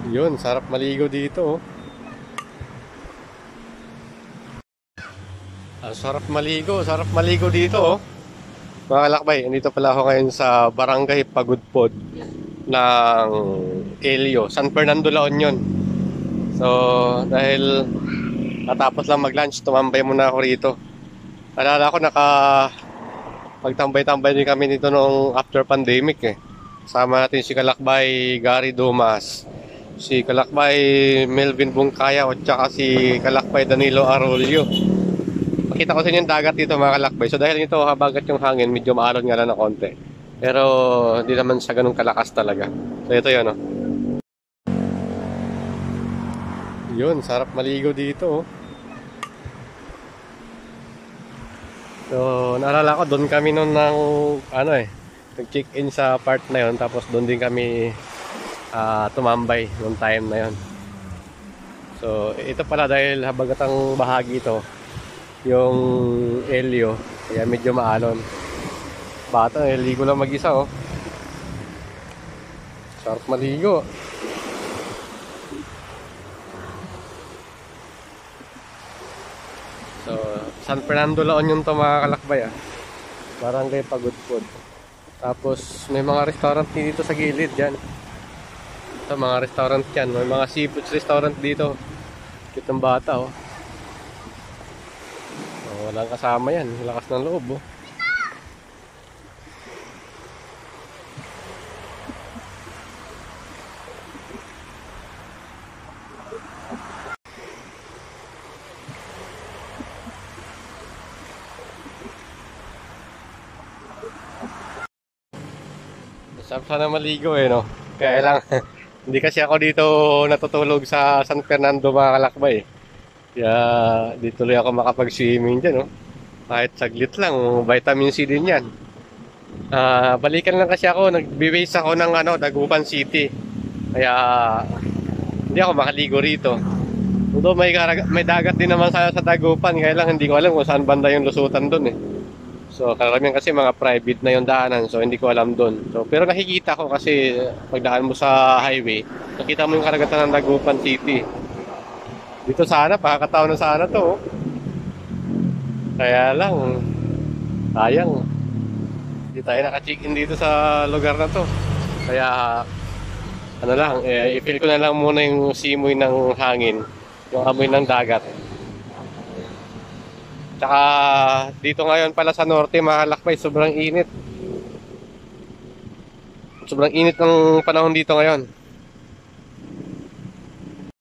Yun, sarap maligo dito, oh. Sarap maligo dito, oh. Mga kalakbay, andito pala ako ngayon sa Barangay Pagudpod ng Elio, San Fernando, La Union. So, dahil natapos lang mag-lunch, tumambay muna ako rito. Alala ko magtambay-tambay din kami dito nung after pandemic eh. Sama natin si Kalakbay Gary Dumas, si Kalakbay Melvin Bungkaya at saka si Kalakbay Danilo Arroyo. Makita ko sa inyo yung dagat dito mga kalakbay. So dahil nito habagat yung hangin, medyo maalon nga lang na konti. Pero hindi naman siya ganun kalakas talaga. So ito yun, oh. Yun, sarap maligo dito, oh. So naalala ko, doon kami noon ng nag-check-in sa part na yun. Tapos doon din kami tumambay noong time na yun. So ito pala dahil habagat ang bahagi ito yung Elio, kaya medyo maalon. Bata, ligo lang mag-isa, oh. Sarap maligo. So, San Fernando, La Union to mga kalakbay, ah. Barangay Pagudpod. Tapos may mga restaurant dito sa gilid dyan. Ito mga restaurant yan. May mga seafood restaurant dito. Kitang bata, oh. Walang kasama yan. Lakas ng loob, oh. Sarap sana maligo eh, no? Kaya lang, hindi kasi ako dito natutulog sa San Fernando mga kalakbay. Kaya dito tuloy ako makapag-swimming dyan, no? Kahit saglit lang, vitamin C din yan. Balikan lang kasi ako, nagbe-base ako ng Dagupan City. Kaya hindi ako makaligo rito. Although may dagat din naman sa Dagupan, kaya lang hindi ko alam kung saan banda yung lusutan doon eh. So karamihan kasi mga private na yung daanan, so hindi ko alam doon. So pero nakikita ko kasi pagdaan mo sa highway, nakita mo yung karagatan ng Dagupan City. Dito sana, pakakataon na sana to, oh. Kaya lang, sayang. Hindi tayo naka-check-in dito sa lugar na to. Kaya, i-feel ko na lang muna yung simoy ng hangin, yung amoy ng dagat. Tsaka, dito ngayon pala sa norte, mga kalakbay, sobrang init. Sobrang init ng panahon dito ngayon.